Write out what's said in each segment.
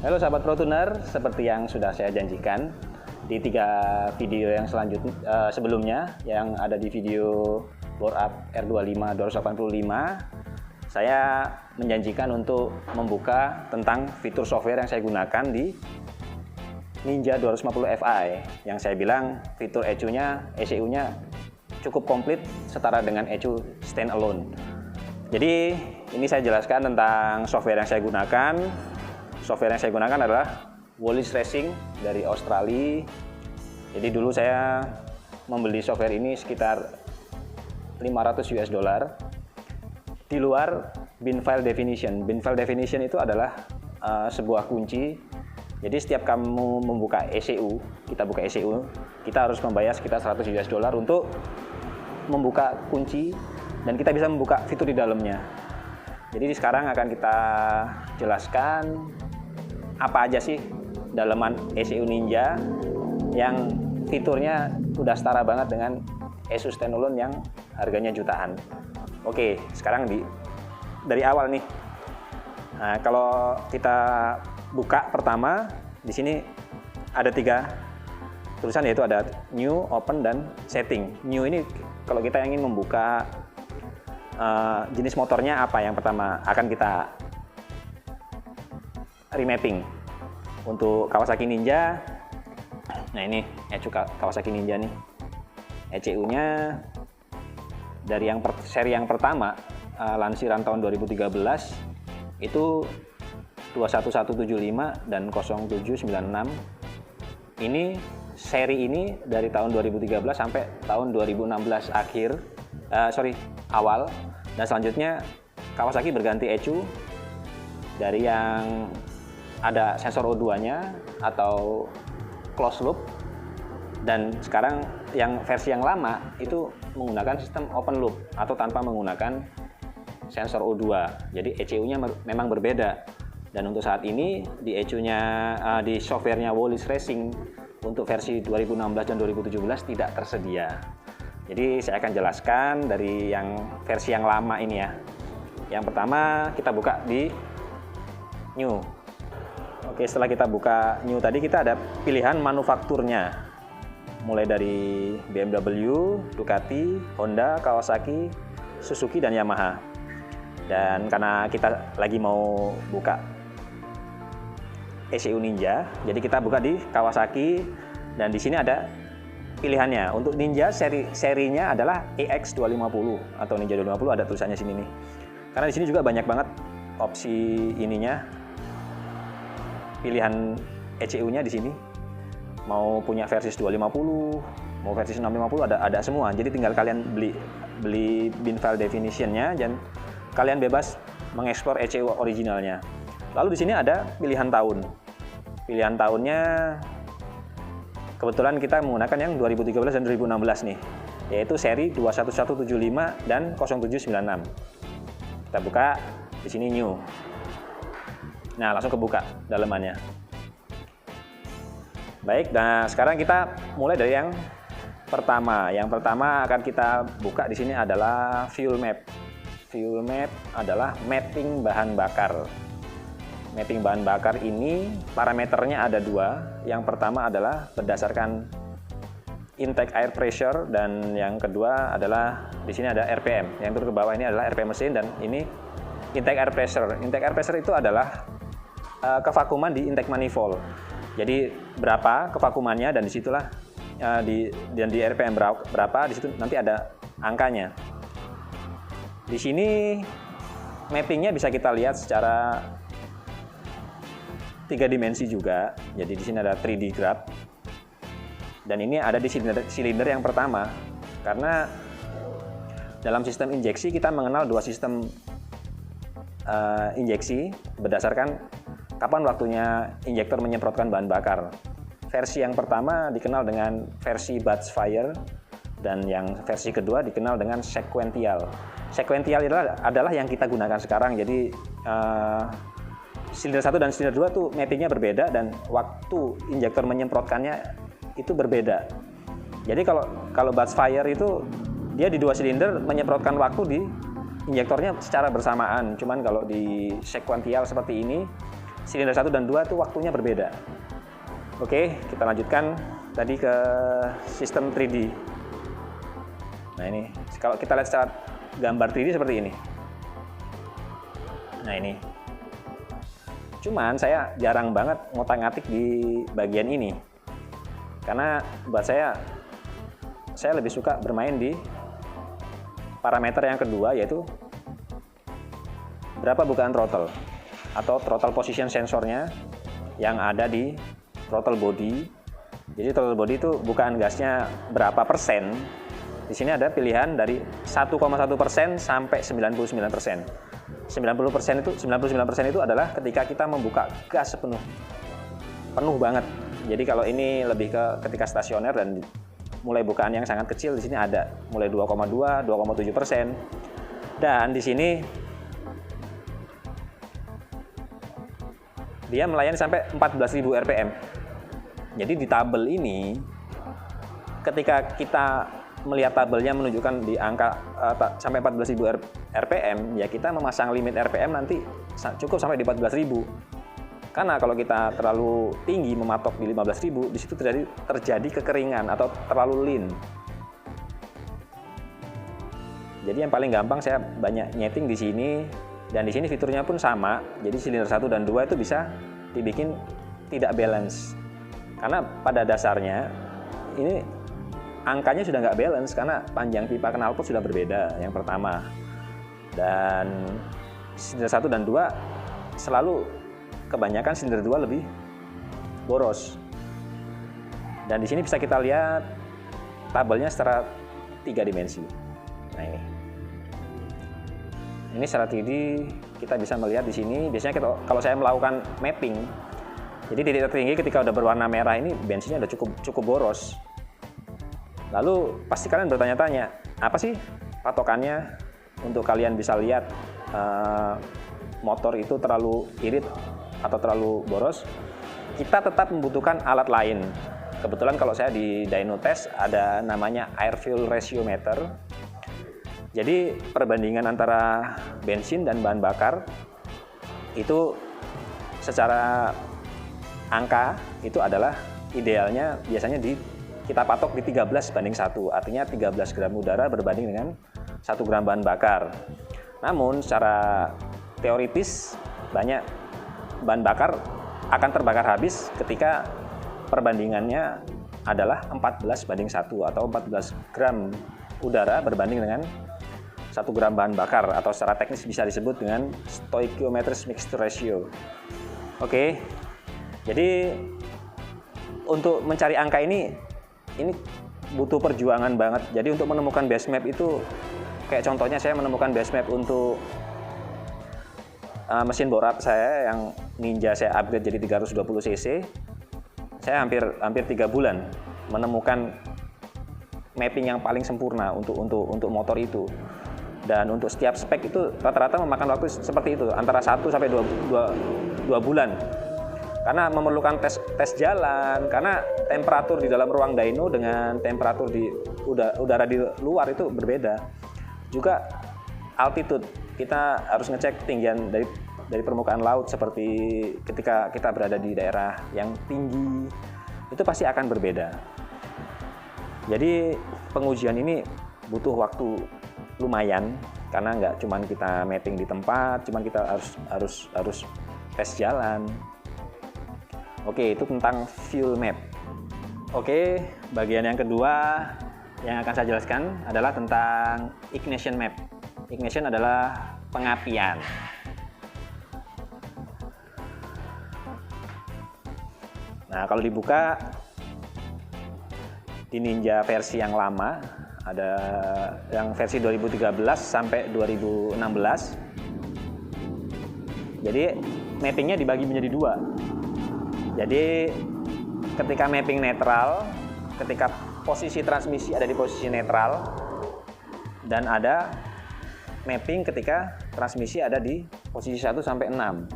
Halo sahabat ProTuner, seperti yang sudah saya janjikan di 3 video yang selanjutnya sebelumnya yang ada di video Bore Up R25 285, saya menjanjikan untuk membuka tentang fitur software yang saya gunakan di Ninja 250 Fi, yang saya bilang fitur ECU-nya cukup komplit setara dengan ECU standalone. Jadi ini saya jelaskan tentang software yang saya gunakan. Software yang saya gunakan adalah Wallis Racing dari Australia. Jadi dulu saya membeli software ini sekitar $500 di luar bin file definition. Bin file definition itu adalah sebuah kunci. Jadi setiap kamu membuka ECU, kita buka ECU, kita harus membayar sekitar $100 untuk membuka kunci dan kita bisa membuka fitur di dalamnya. Jadi sekarang akan kita jelaskan apa aja sih dalaman ECU Ninja yang fiturnya udah setara banget dengan ECU standalone yang harganya jutaan. Oke, sekarang dari awal nih. Nah, kalau kita buka pertama, di sini ada 3 tulisan, yaitu ada New, Open, dan Setting. New ini kalau kita ingin membuka jenis motornya apa yang pertama akan kita remapping. Untuk Kawasaki Ninja, nah ini ECU Kawasaki Ninja nih, ECU-nya dari seri yang pertama, lansiran tahun 2013 itu 21175 dan 0796. Ini seri ini dari tahun 2013 sampai tahun 2016 awal, dan selanjutnya Kawasaki berganti ECU dari yang ada sensor O2-nya atau closed loop, dan sekarang yang versi yang lama itu menggunakan sistem open loop atau tanpa menggunakan sensor O2. Jadi ECU-nya memang berbeda, dan untuk saat ini di ECU-nya di softwarenya Wallis Racing untuk versi 2016 dan 2017 tidak tersedia. Jadi saya akan jelaskan dari yang versi yang lama ini ya. Yang pertama kita buka di New. Oke, setelah kita buka New tadi, kita ada pilihan manufakturnya. Mulai dari BMW, Ducati, Honda, Kawasaki, Suzuki, dan Yamaha. Dan karena kita lagi mau buka ECU Ninja, jadi kita buka di Kawasaki, dan di sini ada pilihannya. Untuk Ninja serinya adalah EX250 atau Ninja 250, ada tulisannya sini nih. Karena di sini juga banyak banget opsi ininya, pilihan ECU-nya di sini. Mau punya versi 250, mau versi 650, ada semua. Jadi tinggal kalian beli bin file definition-nya dan kalian bebas mengeksplor ECU originalnya. Lalu di sini ada pilihan tahun. Pilihan tahunnya kebetulan kita menggunakan yang 2013 dan 2016 nih, yaitu seri 21175 dan 0796. Kita buka di sini New. Nah, langsung kebuka dalamannya. Baik, nah sekarang kita mulai dari yang pertama. Yang pertama akan kita buka di sini adalah fuel map. Fuel map adalah mapping bahan bakar. Mapping bahan bakar ini parameternya ada 2. Yang pertama adalah berdasarkan intake air pressure, dan yang kedua adalah di sini ada RPM. Yang turun ke bawah ini adalah RPM mesin, dan ini intake air pressure. Intake air pressure itu adalah kevakuman di intake manifold. Jadi berapa kevakumannya, dan disitulah di RPM berapa, di situ nanti ada angkanya. Di sini mappingnya bisa kita lihat secara 3 dimensi juga. Jadi di sini ada 3D graph, dan ini ada di silinder yang pertama. Karena dalam sistem injeksi kita mengenal 2 sistem injeksi berdasarkan kapan waktunya injektor menyemprotkan bahan bakar. Versi yang pertama dikenal dengan versi batch fire, dan yang versi kedua dikenal dengan sequential. Sequential adalah yang kita gunakan sekarang. Jadi silinder 1 dan silinder 2 tuh mappingnya berbeda, dan waktu injektor menyemprotkannya itu berbeda. Jadi kalau batch fire itu dia di 2 silinder menyemprotkan waktu di injektornya secara bersamaan. Cuman kalau di sequential seperti ini, silinder 1 dan 2 itu waktunya berbeda. Oke, kita lanjutkan tadi ke sistem 3D. Nah ini, kalau kita lihat secara gambar 3D seperti ini. Nah ini. Cuman saya jarang banget ngotak-ngatik di bagian ini. Karena buat saya lebih suka bermain di parameter yang kedua, yaitu berapa bukaan throttle atau throttle position sensornya yang ada di throttle body. Jadi throttle body itu bukaan gasnya berapa persen. Di sini ada pilihan dari 1,1% sampai 99%. 99% itu adalah ketika kita membuka gas sepenuh. Penuh banget. Jadi kalau ini lebih ke ketika stasioner dan mulai bukaan yang sangat kecil, di sini ada mulai 2,2, 2,7%. Dan di sini dia melayani sampai 14.000 RPM. Jadi di tabel ini, ketika kita melihat tabelnya menunjukkan di angka sampai 14.000 RPM, ya kita memasang limit RPM nanti cukup sampai di 14.000. Karena kalau kita terlalu tinggi mematok di 15.000, di situ terjadi kekeringan atau terlalu lean. Jadi yang paling gampang saya banyak nyeting di sini, dan di sini fiturnya pun sama. Jadi silinder 1 dan 2 itu bisa dibikin tidak balance. Karena pada dasarnya ini angkanya sudah nggak balance karena panjang pipa knalpot sudah berbeda, yang pertama. Dan silinder 1 dan 2 selalu kebanyakan silinder 2 lebih boros. Dan di sini bisa kita lihat tabelnya secara 3 dimensi. Nah ini secara 3D kita bisa melihat di sini. Biasanya kalau saya melakukan mapping, jadi titik tertinggi ketika udah berwarna merah ini bensinnya udah cukup boros. Lalu pasti kalian bertanya-tanya, apa sih patokannya untuk kalian bisa lihat motor itu terlalu irit atau terlalu boros? Kita tetap membutuhkan alat lain. Kebetulan kalau saya di dyno test ada namanya air fuel ratio meter. Jadi perbandingan antara bensin dan bahan bakar itu secara angka itu adalah idealnya biasanya kita patok di 13:1, artinya 13 gram udara berbanding dengan 1 gram bahan bakar. Namun secara teoritis banyak bahan bakar akan terbakar habis ketika perbandingannya adalah 14:1 atau 14 gram udara berbanding dengan 1 gram bahan bakar, atau secara teknis bisa disebut dengan stoichiometric mixture ratio. Oke, jadi untuk mencari angka ini butuh perjuangan banget. Jadi untuk menemukan base map itu, kayak contohnya saya menemukan base map untuk mesin bore up saya yang Ninja saya upgrade jadi 320 cc. Saya hampir 3 bulan menemukan mapping yang paling sempurna untuk motor itu. Dan untuk setiap spek itu rata-rata memakan waktu seperti itu, antara 1 sampai 2 bulan. Karena memerlukan tes jalan, karena temperatur di dalam ruang dyno dengan temperatur di udara di luar itu berbeda. Juga altitude, kita harus ngecek ketinggian dari permukaan laut, seperti ketika kita berada di daerah yang tinggi, itu pasti akan berbeda. Jadi pengujian ini butuh waktu lumayan, karena nggak cuman kita mapping di tempat, cuman kita harus tes jalan. Oke, itu tentang fuel map. Oke, bagian yang kedua yang akan saya jelaskan adalah tentang ignition map. Ignition adalah pengapian. Nah, kalau dibuka di Ninja versi yang lama, ada yang versi 2013 sampai 2016. Jadi mappingnya dibagi menjadi 2. Jadi ketika mapping netral, ketika posisi transmisi ada di posisi netral, dan ada mapping ketika transmisi ada di posisi 1 sampai 6.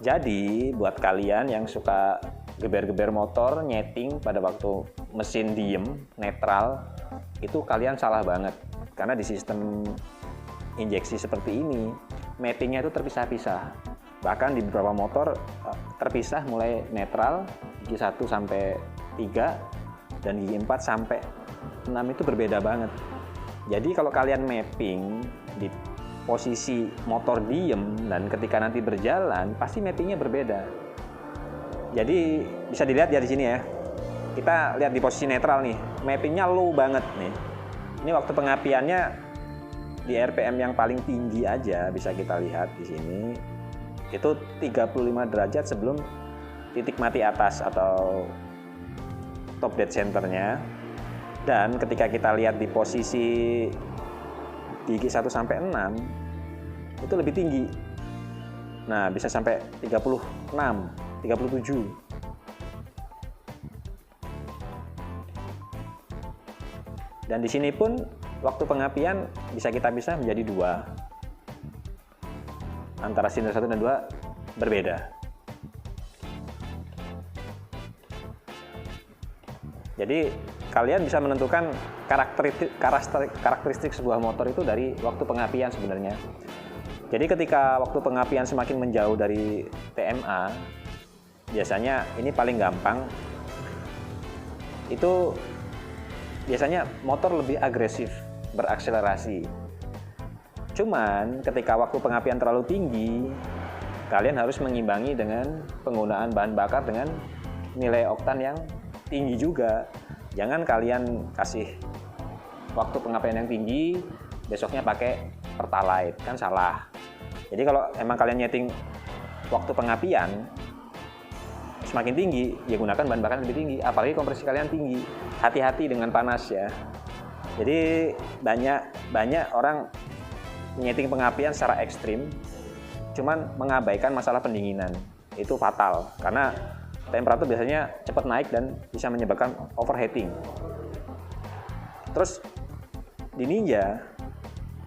Jadi buat kalian yang suka geber-geber motor, nyeting pada waktu mesin diem, netral, itu kalian salah banget. Karena di sistem injeksi seperti ini, mappingnya itu terpisah-pisah. Bahkan di beberapa motor terpisah mulai netral, gigi 1 sampai 3 dan gigi 4 sampai 6 itu berbeda banget. Jadi kalau kalian mapping di posisi motor diem dan ketika nanti berjalan, pasti mappingnya berbeda. Jadi bisa dilihat ya di sini ya. Kita lihat di posisi netral nih, mappingnya low banget nih. Ini waktu pengapiannya di RPM yang paling tinggi aja bisa kita lihat di sini. Itu 35 derajat sebelum titik mati atas atau top dead centernya. Dan ketika kita lihat di posisi gigi 1 sampai 6 itu lebih tinggi. Nah, bisa sampai 36, 37. Dan di sini pun waktu pengapian bisa kita pisah menjadi 2. Antara silinder 1 dan 2 berbeda. Jadi kalian bisa menentukan karakteristik sebuah motor itu dari waktu pengapian sebenarnya. Jadi ketika waktu pengapian semakin menjauh dari TMA, biasanya ini paling gampang, itu biasanya motor lebih agresif berakselerasi. Cuman ketika waktu pengapian terlalu tinggi, kalian harus mengimbangi dengan penggunaan bahan bakar dengan nilai oktan yang tinggi juga. Jangan kalian kasih waktu pengapian yang tinggi, besoknya pakai Pertalite, kan salah. Jadi kalau emang kalian nyeting waktu pengapian semakin tinggi, ya gunakan bahan bakar lebih tinggi, apalagi kompresi kalian tinggi. Hati-hati dengan panas ya. Jadi banyak orang nyeting pengapian secara ekstrim, cuman mengabaikan masalah pendinginan. Itu fatal, karena temperatur biasanya cepat naik dan bisa menyebabkan overheating. Terus di Ninja,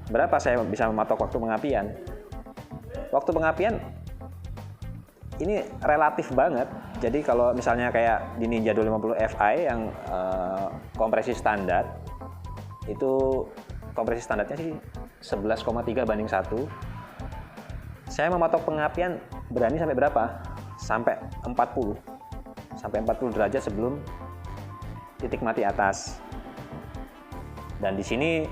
berapa saya bisa mematok waktu pengapian? Waktu pengapian ini relatif banget. Jadi kalau misalnya kayak di Ninja 250 Fi yang kompresi standar, itu kompresi standarnya sih 11,3 banding 1. Saya mematok pengapian berani sampai berapa? Sampai 40 derajat sebelum titik mati atas. Dan di sini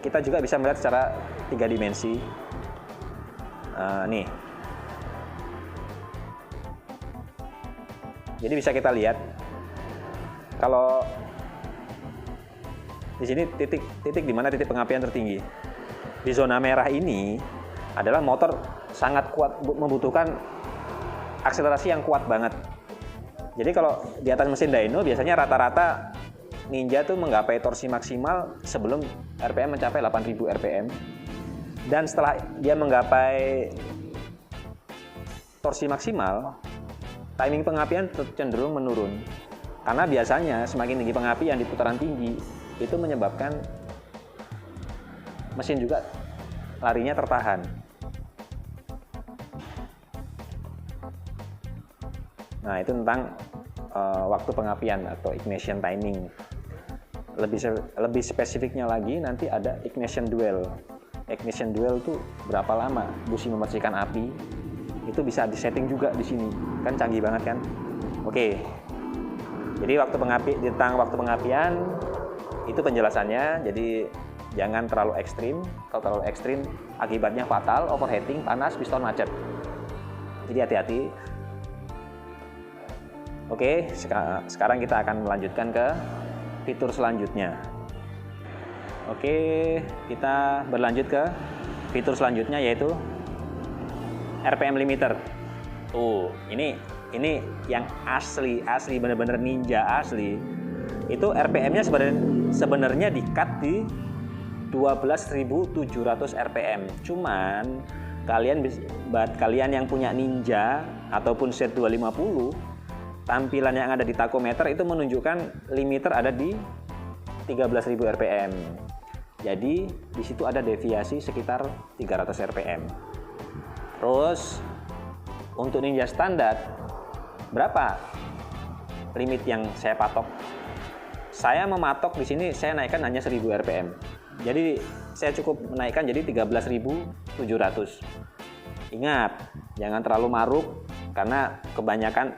kita juga bisa melihat secara 3 dimensi. Nih. Jadi bisa kita lihat kalau di sini titik di mana titik pengapian tertinggi. Di zona merah ini adalah motor sangat kuat, membutuhkan akselerasi yang kuat banget. Jadi kalau di atas mesin dyno biasanya rata-rata Ninja tuh menggapai torsi maksimal sebelum RPM mencapai 8000 RPM. Dan setelah dia menggapai torsi maksimal, timing pengapian cenderung menurun. Karena biasanya semakin tinggi pengapian di putaran tinggi, itu menyebabkan mesin juga larinya tertahan. Nah, itu tentang waktu pengapian atau ignition timing. Lebih spesifiknya lagi nanti ada ignition duel. Ignition duel itu berapa lama busi membersihkan api, itu bisa disetting juga di sini. Kan canggih banget kan? Oke. Jadi tentang waktu pengapian itu penjelasannya. Jadi jangan terlalu ekstrim. Kalau terlalu ekstrim akibatnya fatal, overheating, panas, piston macet. Jadi hati-hati. Oke, sekarang kita akan melanjutkan ke fitur selanjutnya. Oke, kita berlanjut ke fitur selanjutnya yaitu RPM limiter. Tuh, ini yang asli bener-bener Ninja asli. Itu RPM-nya sebenarnya di-cut di 12.700 RPM. Cuman kalian yang punya Ninja ataupun Z250, tampilan yang ada di tachometer itu menunjukkan limiter ada di 13.000 RPM. Jadi di situ ada deviasi sekitar 300 RPM. Terus untuk Ninja standar berapa limit yang saya patok? Saya mematok di sini saya naikkan hanya 1000 RPM. Jadi saya cukup menaikkan jadi 13.700. Ingat, jangan terlalu maruk karena kebanyakan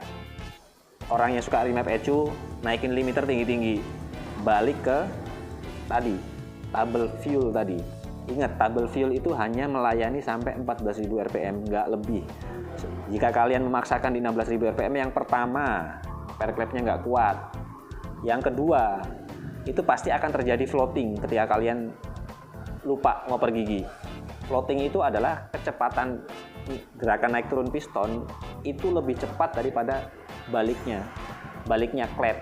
orang yang suka remap ecu naikin limiter tinggi-tinggi. Balik ke tadi, tabel fuel tadi. Ingat, tabel fuel itu hanya melayani sampai 14.000 rpm, nggak lebih. Jika kalian memaksakan di 16.000 rpm, yang pertama, pair clampnya nggak kuat. Yang kedua, itu pasti akan terjadi floating ketika kalian lupa ngoper gigi. Floating itu adalah kecepatan gerakan naik turun piston itu lebih cepat daripada baliknya klep.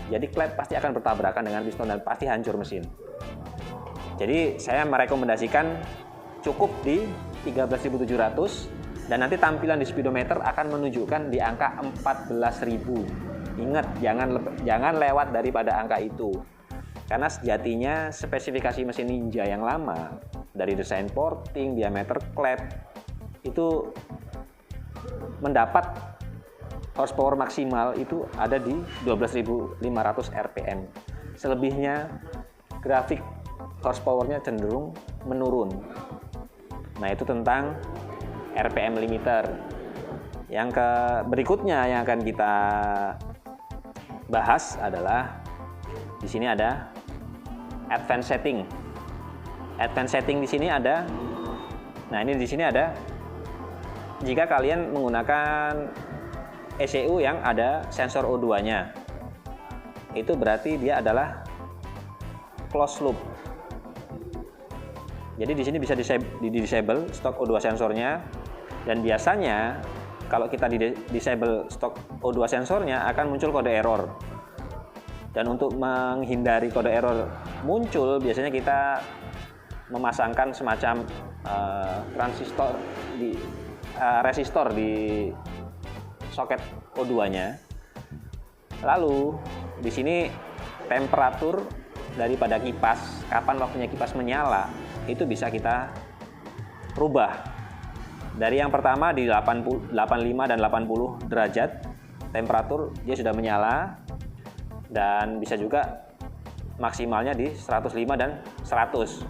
Jadi klep pasti akan bertabrakan dengan piston dan pasti hancur mesin. Jadi saya merekomendasikan cukup di 13.700 dan nanti tampilan di speedometer akan menunjukkan di angka 14.000. Ingat, jangan lewat daripada angka itu. Karena sejatinya spesifikasi mesin Ninja yang lama dari desain porting, diameter klep itu mendapat horsepower maksimal itu ada di 12.500 rpm. Selebihnya grafik horsepowernya cenderung menurun. Nah, itu tentang RPM limiter. Yang berikutnya yang akan kita bahas adalah di sini ada advanced setting. Advanced setting di sini ada. Nah, ini di sini ada. Jika kalian menggunakan ECU yang ada sensor O2-nya, itu berarti dia adalah closed loop. Jadi di sini bisa disable stok O2 sensornya, dan biasanya kalau kita disable stok O2 sensornya akan muncul kode error. Dan untuk menghindari kode error muncul, biasanya kita memasangkan semacam resistor di soket O2-nya. Lalu di sini temperatur daripada kipas, kapan waktunya kipas menyala, itu bisa kita rubah. Dari yang pertama di 85 dan 80 derajat temperatur dia sudah menyala, dan bisa juga maksimalnya di 105 dan 100.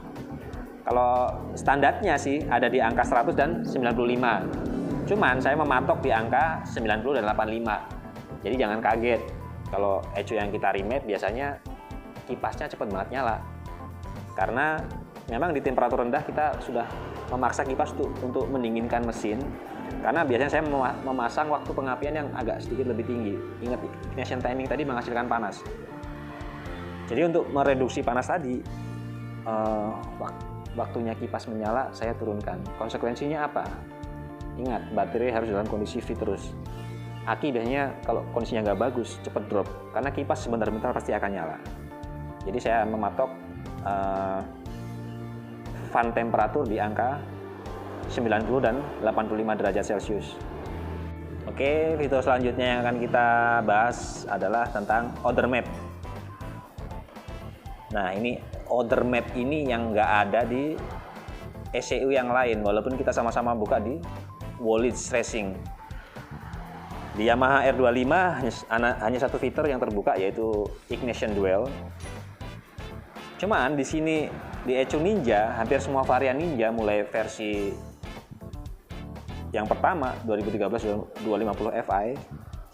Kalau standarnya sih ada di angka 100 dan 95. Cuman saya mematok di angka 90 dan 85. Jadi jangan kaget kalau ECU yang kita remap biasanya kipasnya cepat banget nyala. Karena memang di temperatur rendah kita sudah memaksa kipas untuk mendinginkan mesin. Karena biasanya saya memasang waktu pengapian yang agak sedikit lebih tinggi. Ingat, ignition timing tadi menghasilkan panas. Jadi untuk mereduksi panas tadi, waktunya kipas menyala saya turunkan. Konsekuensinya apa? Ingat, baterai harus dalam kondisi fit terus. Aki biasanya kalau kondisinya nggak bagus, cepat drop. Karena kipas sebentar-bentar pasti akan nyala. Jadi saya mematok fan temperatur di angka 90 dan 85 derajat Celcius. Oke, fitur selanjutnya yang akan kita bahas adalah tentang order map. Nah, ini order map ini yang nggak ada di ECU yang lain, walaupun kita sama-sama buka di Wallich Racing. Di Yamaha R25 hanya satu fitur yang terbuka, yaitu Ignition Duel. Cuman di sini di ECU Ninja, hampir semua varian Ninja mulai versi yang pertama 2013 250 Fi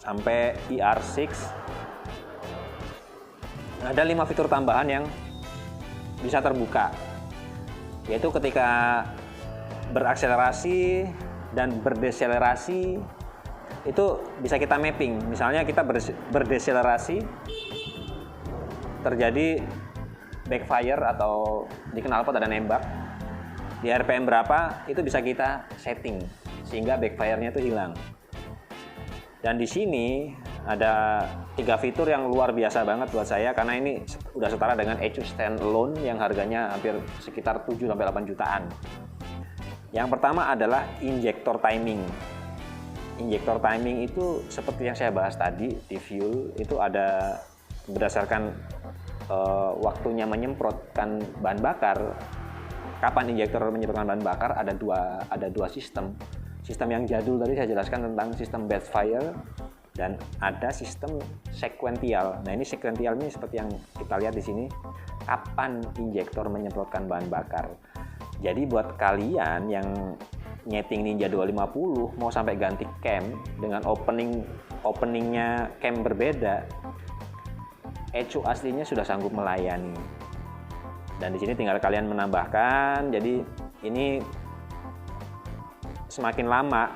sampai ER6 ada 5 fitur tambahan yang bisa terbuka, yaitu ketika berakselerasi dan berdeselerasi itu bisa kita mapping. Misalnya kita berdeselerasi, terjadi backfire atau di knalpot ada nembak di RPM berapa, itu bisa kita setting sehingga backfire-nya itu hilang. Dan di sini ada 3 fitur yang luar biasa banget buat saya, karena ini udah setara dengan ECU standalone yang harganya hampir sekitar 7-8 jutaan. Yang pertama adalah injector timing. Injector timing itu seperti yang saya bahas tadi di fuel, itu ada berdasarkan waktunya menyemprotkan bahan bakar. Kapan injektor menyemprotkan bahan bakar, ada dua sistem. Sistem yang jadul tadi saya jelaskan tentang sistem backfire, dan ada sistem sequential. Nah, ini sequential ini seperti yang kita lihat di sini, kapan injektor menyemprotkan bahan bakar. Jadi buat kalian yang nyeting Ninja 250 mau sampai ganti cam dengan openingnya cam berbeda, ECU aslinya sudah sanggup melayani. Dan di sini tinggal kalian menambahkan. Jadi ini semakin lama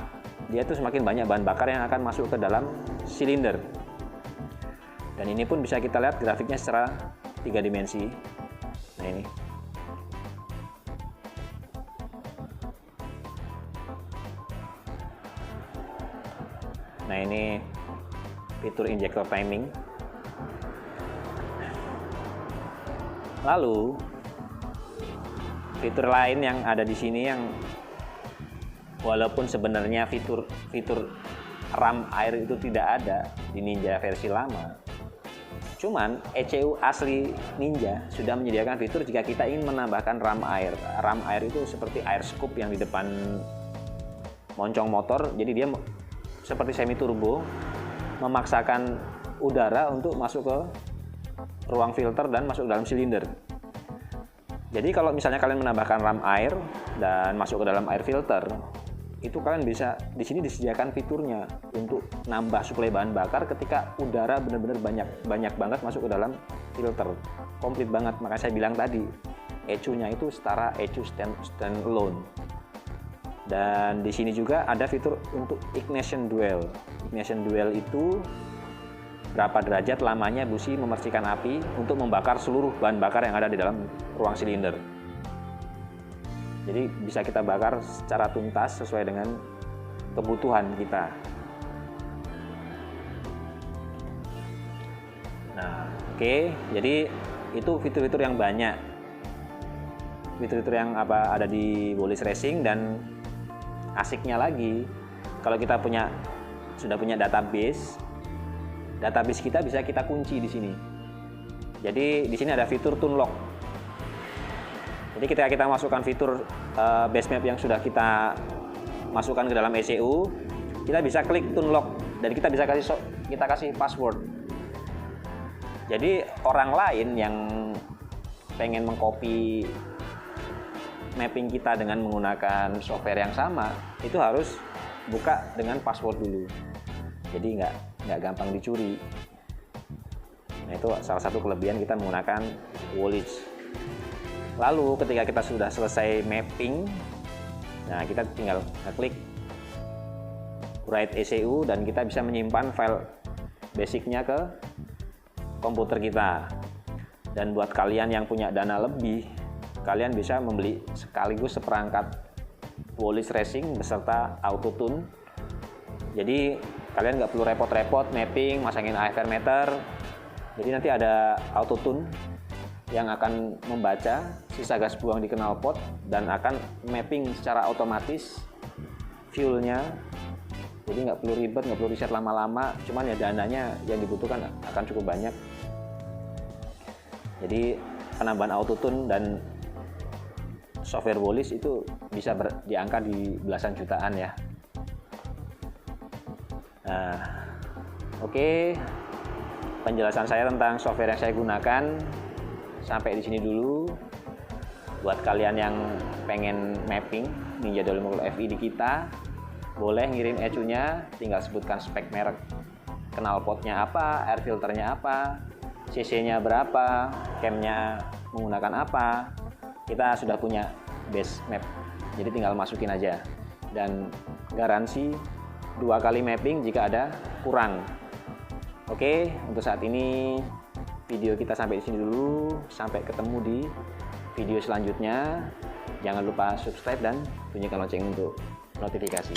dia tuh semakin banyak bahan bakar yang akan masuk ke dalam silinder. Dan ini pun bisa kita lihat grafiknya secara 3 dimensi. Nah ini. Nah ini fitur injector timing. Lalu fitur lain yang ada di sini yang walaupun sebenarnya fitur ram air itu tidak ada di Ninja versi lama, cuman ECU asli Ninja sudah menyediakan fitur jika kita ingin menambahkan ram air. Ram air itu seperti air scoop yang di depan moncong motor, jadi dia seperti semi turbo, memaksakan udara untuk masuk ke ruang filter dan masuk ke dalam silinder. Jadi kalau misalnya kalian menambahkan ram air dan masuk ke dalam air filter, itu kalian bisa di sini disediakan fiturnya untuk nambah suplai bahan bakar ketika udara benar-benar banyak banget masuk ke dalam filter. Komplit banget, makanya saya bilang tadi ECU-nya itu setara ECU standalone. Dan di sini juga ada fitur untuk ignition duel. Ignition duel itu berapa derajat lamanya busi memercikan api untuk membakar seluruh bahan bakar yang ada di dalam ruang silinder. Jadi bisa kita bakar secara tuntas sesuai dengan kebutuhan kita. Nah, oke, jadi itu fitur-fitur yang banyak. Fitur-fitur yang ada di Wolis Racing. Dan asiknya lagi, kalau kita sudah punya database kita bisa kita kunci di sini. Jadi di sini ada fitur tune lock. Jadi ketika kita masukkan fitur base map yang sudah kita masukkan ke dalam ECU, kita bisa klik tune lock dan kita bisa kasih password. Jadi orang lain yang pengen mengcopy mapping kita dengan menggunakan software yang sama, itu harus buka dengan password dulu. Jadi nggak gampang dicuri. Nah itu salah satu kelebihan kita menggunakan Wolis. Lalu ketika kita sudah selesai mapping, nah kita tinggal klik write ECU dan kita bisa menyimpan file basicnya ke komputer kita. Dan buat kalian yang punya dana lebih, kalian bisa membeli sekaligus seperangkat Wolis Racing beserta auto tune. Jadi kalian nggak perlu repot-repot mapping, masangin AFR meter. Jadi nanti ada auto tune yang akan membaca sisa gas buang di knalpot dan akan mapping secara otomatis fuelnya. Jadi nggak perlu ribet, nggak perlu riset lama-lama. Cuman ya dananya yang dibutuhkan akan cukup banyak. Jadi penambahan auto tune dan software Wolis itu bisa diangkat di belasan jutaan ya. Nah, oke. Penjelasan saya tentang software yang saya gunakan sampai di sini dulu. Buat kalian yang pengen mapping Ninja 250 Fi di kita, boleh ngirim ECU-nya, tinggal sebutkan spek merek, knalpotnya apa, air filternya apa, cc-nya berapa, cam-nya menggunakan apa. Kita sudah punya base map, jadi tinggal masukin aja. Dan garansi 2 kali mapping jika ada kurang. Oke, untuk saat ini video kita sampai di sini dulu. Sampai ketemu di video selanjutnya. Jangan lupa subscribe dan bunyikan lonceng untuk notifikasi.